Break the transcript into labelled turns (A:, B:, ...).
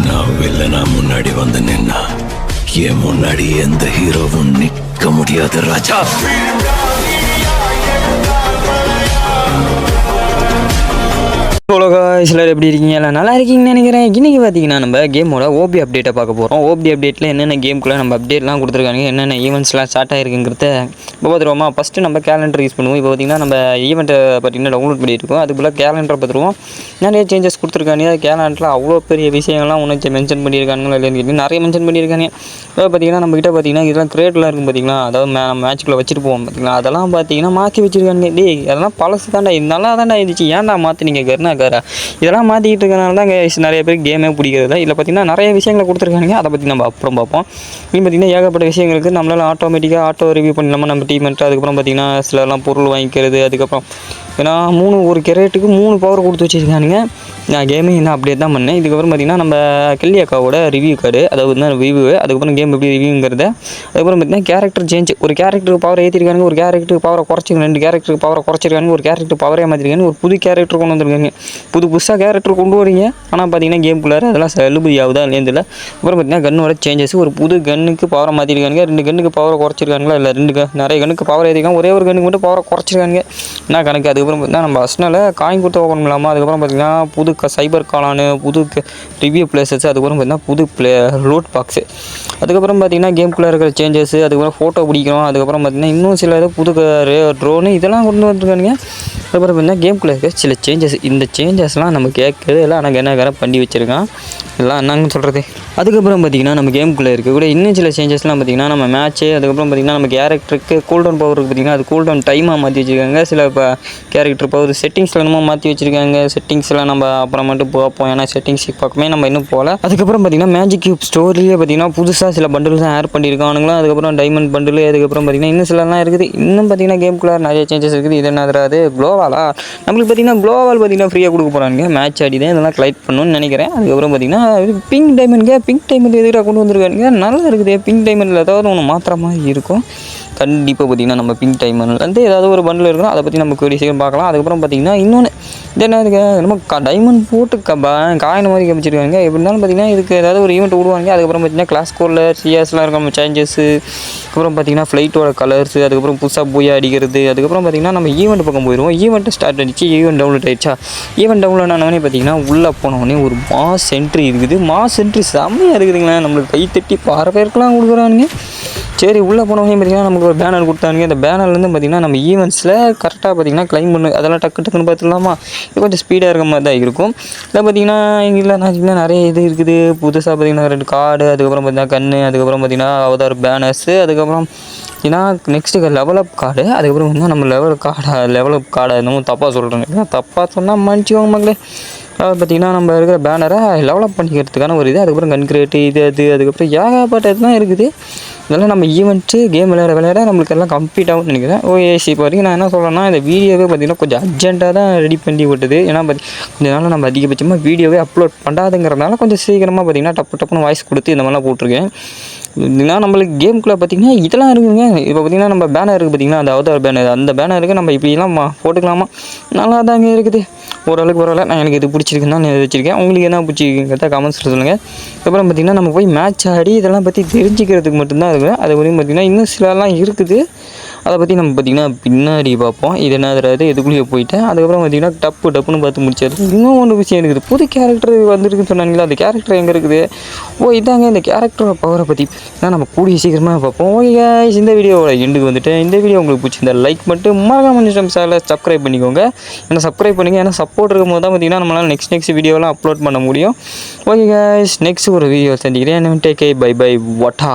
A: நான் வில்லனா முன்னாடி வந்து நின்னா என் முன்னாடி எந்த ஹீரோவும் நிற்க முடியாது ராஜா.
B: சிலர் எப்படி இருக்கீங்க? எல்லாம் நல்லா இருக்கீங்கன்னு நினைக்கிறேன். இன்றைக்கி பார்த்தீங்கன்னா நம்ம கேமோட ஓபி அப்டேட்டை பார்க்க போகிறோம். ஓபி அப்டேட்டில் என்னென்ன கேமுக்குள்ளே நம்ம அப்டேட்லாம் கொடுத்துருக்காங்க, என்னென்ன ஈவெண்ட்ஸ்லாம் ஸ்டார்ட் ஆகிருக்குங்கிறத இப்போ பார்த்துருவோமா. ஃபஸ்ட்டு நம்ம கேலண்டர் யூஸ் பண்ணுவோம். இப்போ பார்த்திங்கன்னா நம்ம ஈவெண்ட்டை பார்த்தீங்கன்னா டவுன்லோட் பண்ணியிருக்கோம். அதுக்குள்ளே கேலண்டரை பார்த்துருவோம். நிறைய சேஞ்சஸ் கொடுத்துருக்காங்க. கேலண்டரில் அவ்வளோ பெரிய விஷயங்கள்லாம் ஒன்று மென்ஷன் பண்ணியிருக்காங்களா இல்லைன்னு நிறைய மென்ஷன் பண்ணியிருக்காங்க. இப்போ பார்த்தீங்கன்னா நம்மகிட்ட பார்த்தீங்கன்னா இதெல்லாம் கிரேட்லாம் இருக்கும் பார்த்தீங்களா, அதாவது மேட்ச்சுக்குள்ளே வச்சுட்டு போவோம் பார்த்தீங்களா, அதெல்லாம் பார்த்தீங்கன்னா மாற்றி வச்சுருக்காங்க. அதெல்லாம் பழசு தாண்டா, இது நல்லா தாண்டா இருந்துச்சு, ஏன்டா மாற்றினீங்க கருணாக்காரா. இதெல்லாம் மாற்றிக்கிட்டு இருக்கனால தான் நிறைய பேருக்கு கேமே பிடிக்கிறது. இதில் பார்த்திங்கன்னா நிறைய விஷயங்களை கொடுத்துருக்காங்க. அதை பற்றி நம்ம அப்புறம் பார்ப்போம். இது பார்த்திங்கன்னா ஏகப்பட்ட விஷயங்களுக்கு நம்மளால் ஆட்டோமேட்டிக்காக ஆட்டோ ரிவ்யூ பண்ணிடலாமா நம்ம டீமெண்ட்டு. அதுக்கப்புறம் பார்த்திங்கன்னா சிலர்லாம் பொருள் வாங்கிக்கிறது. அதுக்கப்புறம் ஏன்னா ஒரு கேரட்டுக்கு 3 பவர் கொடுத்து வச்சுருக்கானுங்க. நான் கேமே என்ன அப்படியே தான் பண்ணேன். இதுக்கப்புறம் பார்த்திங்கன்னா நம்ம கெல்லி அக்காவோட ரிவ்யூ கார்டு, அதாவது வந்து ரிவ்யூ, அதுக்கப்புறம் கேம் எப்படி ரிவ்யூங்கிறத, அதுக்கப்புறம் பார்த்திங்கன்னா கேரக்டர் சேஞ்ச். ஒரு கேரக்டருக்கு பவர் ஏற்றிருக்காங்க, ஒரு கேரக்டருக்கு பவரை குறைச்சிருக்காங்க, 2 கேரக்டருக்கு பவரை குறைச்சிருக்காங்க, ஒரு கேரக்டர் பவரே மாற்றிருக்காங்க, ஒரு புது கேரக்டர் கொண்டு வந்திருக்காங்க. புதுசாக கேரக்டர் கொண்டு வரீங்க, ஆனால் பார்த்தீங்கன்னா கேமுக்குள்ளார அதெல்லாம் செல்லுபடி ஆகுதா இல்லையதில்ல. அப்புறம் பார்த்தீங்கன்னா கன்னோட சேஞ்சஸ், ஒரு புது கன்னுக்கு பவரை மாற்றிருக்காங்க, 2 கன்னுக்கு பவரை குறைச்சிருக்காங்களா இல்லை 2 நிறைய கன்னுக்கு பவர் ஏற்றிருக்காங்க, ஒரே ஒரு கன்னுக்கு மட்டும் பவரை குறைச்சிருக்காங்க. என்ன கணக்கு. அதுக்கப்புறம் பார்த்தீங்கன்னா நம்ம அஸ்னால் காயின் கொடுத்து ஓப்பன் பண்ணலாமா. அதுக்கப்புறம் பார்த்தீங்கன்னா புது சைபர் காலானு, புது ரிவ்யூ பிளேசஸ், அதுக்கப்புறம் பார்த்தீங்கன்னா புது லோட் பாக்ஸு, அதுக்கப்புறம் பார்த்தீங்கன்னா கேமுக்குள்ளே இருக்கிற சேஞ்சஸ், அதுக்கப்புறம் ஃபோட்டோ பிடிக்கணும், அதுக்கப்புறம் பார்த்தீங்கன்னா இன்னும் சில புது ட்ரோனு இதெல்லாம் கொண்டு வந்துருக்கானுங்க. அதுக்கப்புறம் பார்த்தீங்கன்னா கேமுக்குள்ளே இருக்க சில சேஞ்சஸ், இந்த சேஞ்சஸ்லாம் நம்ம கேட்குறது எல்லாம் ஆனால் என்ன பண்ணி வச்சுருக்கான், எல்லாம் என்னங்கன்னு சொல்கிறது. அதுக்கப்புறம் பார்த்திங்கன்னா நம்ம கேமுக்குள்ளே இருக்கக்கூடிய இன்னும் சில சேஞ்சஸ்லாம் பார்த்திங்கன்னா நம்ம மேட்ச்சு, அதுக்கப்புறம் பார்த்திங்கன்னா நம்ம கேரக்டருக்கு கூல்டவுன் பவருக்கு பார்த்திங்கன்னா அது கூல்டவுன் டைமாக மாற்றி வச்சுருக்காங்க. சில இப்போ கேரக்டர் பவர் செட்டிங்ஸில் என்னமோ மாற்றி வச்சுருக்காங்க. செட்டிங்ஸ்லாம் நம்ம அப்புறம் மட்டும் பார்ப்போம், ஏன்னா செட்டிங்ஸ் பக்கமே நம்ம இன்னும் போகல. அதுக்கப்புறம் பார்த்திங்கன்னா மேஜிக் கியூப் ஸ்டோரியே பார்த்திங்கன்னா புதுசாக சில பண்டில்ஸ் ஆட் பண்ணியிருக்கானுங்களா. அதுக்கப்புறம் டைமண்ட் பண்டில், அதுக்கப்புறம் பார்த்திங்கன்னா இன்னும் சிலலாம் இருக்குது. இன்னும் பார்த்திங்கன்னா கேமுக்குள்ளே நிறைய சேஞ்சஸ் இருக்குது. இது என்ன தராது க்ளோவாலா நம்மளுக்கு பார்த்திங்கன்னா க்ளோவால் பார்த்திங்கன்னா ஃப்ரீயாக கொடுக்க போகிறாங்க. மேட்ச் ஆடி தான் இதெல்லாம் கலெக்ட் பண்ணணும்னு நினைக்கிறேன். அதுக்கப்புறம் பார்த்திங்கன்னா பிங்க் டைமண்ட் எதிராக கொண்டு வந்துருக்காங்க. நல்லா இருக்குது. பிங்க் டைமண்டில் ஏதாவது ஒன்று மாத்திர மாதிரி இருக்கும். கண்டிப்பாக பார்த்திங்கன்னா நம்ம பிங்க் டைமண்டில் வந்து ஏதாவது ஒரு பண்டில் இருக்கும். அதை பற்றி நம்ம கூடிய சீக்கிரம் பார்க்கலாம். அதுக்கப்புறம் பார்த்திங்கன்னா இன்னொன்று இது என்ன இருக்கு, நம்ம டைமண்ட் போட்டு காயின் மாதிரி காமிச்சிருக்காங்க. எப்படி இருந்தாலும் பார்த்திங்கன்னா இதுக்கு ஏதாவது ஒரு ஈவெண்ட் விடுவாங்க. அதுக்கப்புறம் பார்த்திங்கன்னா கிளாஸ் கோரில் சிஎஸ்லாம் இருக்கும் சேஞ்சஸ்ஸு, அதுக்கப்புறம் பார்த்திங்கன்னா ஃப்ளைட்டோட கலர்ஸு, அதுக்கப்புறம் புதுசாக போய் அடிக்கிறது. அதுக்கப்புறம் பார்த்திங்கன்னா நம்ம ஈவெண்ட் பக்கம் போயிடுவோம். ஈவெண்ட்டு ஸ்டார்ட் ஆகிடுச்சு, ஈவெண்ட் டவுன்லோட் ஆகிடுச்சா. ஈவெண்ட் டவுன்லோட் ஆனவொடனே பார்த்திங்கன்னா உள்ளே போனவொடனே ஒரு மாஸ் என்ட்ரி இருக்குது. மாஸ் என்ட்ரி செம்மையாக இருக்குதுங்களா, நம்மளுக்கு கை தட்டி பார்வையர்க்கெலாம் கொடுக்குறானுங்க. சரி, உள்ளே போனவொடனே பார்த்திங்கன்னா நமக்கு ஒரு பேனர் கொடுத்தானுங்க. அந்த பேனர்லேருந்து பார்த்திங்கன்னா நம்ம ஈவெண்ட்ஸில் கரெக்டாக பார்த்திங்கன்னா கிளைம் பண்ணு, அதெல்லாம் டக்குன்னு பார்த்துடலாமா. இது கொஞ்சம் ஸ்பீடாக இருக்க மாதிரி தான் இருக்கும். இதில் பார்த்திங்கன்னா இல்லை நான் நிறைய இது இருக்குது. புதுசாக பார்த்திங்கன்னா 2 கார்டு, அதுக்கப்புறம் பார்த்திங்கன்னா கன்று, அதுக்கப்புறம் பார்த்திங்கன்னா அவதார் பேனர்ஸு, அதுக்கப்புறம் ஏன்னா நெக்ஸ்ட்டு லெவலப் கார்டு, அதுக்கப்புறம் வந்து நம்ம லெவலப் கார்டை என்னமோ தப்பாக சொல்கிறேங்க. தப்பாக சொன்னால் மன்னிச்சுக்கோங்க மக்களே. பார்த்திங்கன்னா நம்ம இருக்கிற பேனரை டெவலப் பண்ணிக்கிறதுக்கான ஒரு இது, அதுக்கப்புறம் கன்கிரேட்டு இது அதுக்கப்புறம் ஏகப்பட்ட இதெல்லாம் இருக்குது. இதெல்லாம் நம்ம ஈவெண்ட்டு கேம் விளையாட நம்மளுக்கு எல்லாம் கம்ப்ளீட் ஆகும்னு நினைக்கிறேன். ஓஎஸ்சி இப்போ வரைக்கும் நான் என்ன சொல்கிறேன்னா, இந்த வீடியோவே பார்த்திங்கன்னா கொஞ்சம் அர்ஜென்ட்டாக தான் ரெடி பண்ணி விட்டுது. ஏன்னா கொஞ்சம் நாள் நம்ம அதிகபட்சமாக வீடியோவே அப்லோட் பண்ணாதுங்கிறதுனால கொஞ்சம் சீக்கிரமாக பார்த்திங்கன்னா டப்புன்னு வாய்ஸ் கொடுத்து இந்த மாதிரிலாம் போட்டிருக்கேன். இதுனா நம்மளுக்கு கேமுக்குள்ளே பார்த்திங்கன்னா இதெல்லாம் இருக்குதுங்க. இப்போ பார்த்திங்கன்னா நம்ம பேனர் இருக்குது பார்த்திங்கன்னா, அந்த அவதார் பேனர், அந்த பேனருக்கு நம்ம இப்படிலாம் போட்டுக்கலாமா. நல்லா தாங்க இருக்குது. ஓரளவுக்கு பரவாயில்ல. நான் எனக்கு இது பிடிச்சிருக்குன்னு தான் நான் வச்சுருக்கேன். உங்களுக்கு என்ன பிடிச்சிருக்குங்கிறத கமெண்ட்ஸில் சொல்லுங்கள். அப்புறம் பார்த்திங்கன்னா நம்ம போய் மேட்ச் ஆடி இதெல்லாம் பற்றி தெரிஞ்சுக்கிறதுக்கு மட்டும்தான் இருக்குது. அது வரையும் பார்த்திங்கன்னா இன்னும் சிலலாம் இருக்குது. அதை பற்றி நம்ம பார்த்திங்கன்னா பின்னாடி பார்ப்போம். இது என்ன தராது இதுக்குள்ளேயே போயிட்டேன். அதுக்கப்புறம் பார்த்திங்கன்னா டப்புன்னு பார்த்து முடிச்சாரு. இன்னும் ஒன்று விஷயம் இருக்குது. புது கேரக்டர் வந்துருக்குன்னு சொன்னாங்களா, அந்த கேரக்டர் எங்கே இருக்குது. இதாங்க இந்த கேரக்டரோட பவரை பற்றி நான் நம்ம கூடிய சீக்கிரமாக பார்ப்போம். ஓகே गाइस, இந்த வீடியோவோட எண்டுக்கு வந்துட்டு இந்த வீடியோ உங்களுக்கு பிடிச்சிருந்தா லைக் மட்டும் மறக்காம சேனலை சப்ஸ்கிரைப் பண்ணிக்கோங்க. ஏன்னா சப்ஸ்கிரைப் பண்ணிங்க, ஏன்னா சப்போர்ட் இருக்கும்போது தான் பார்த்திங்கன்னா நம்மளால் நெக்ஸ்ட் வீடியோலாம் அப்லோட் பண்ண முடியும். ஓகே गाइस, நெக்ஸ்ட் ஒரு வீடியோ சந்திக்கிறேன். Take care, bye வட்டா.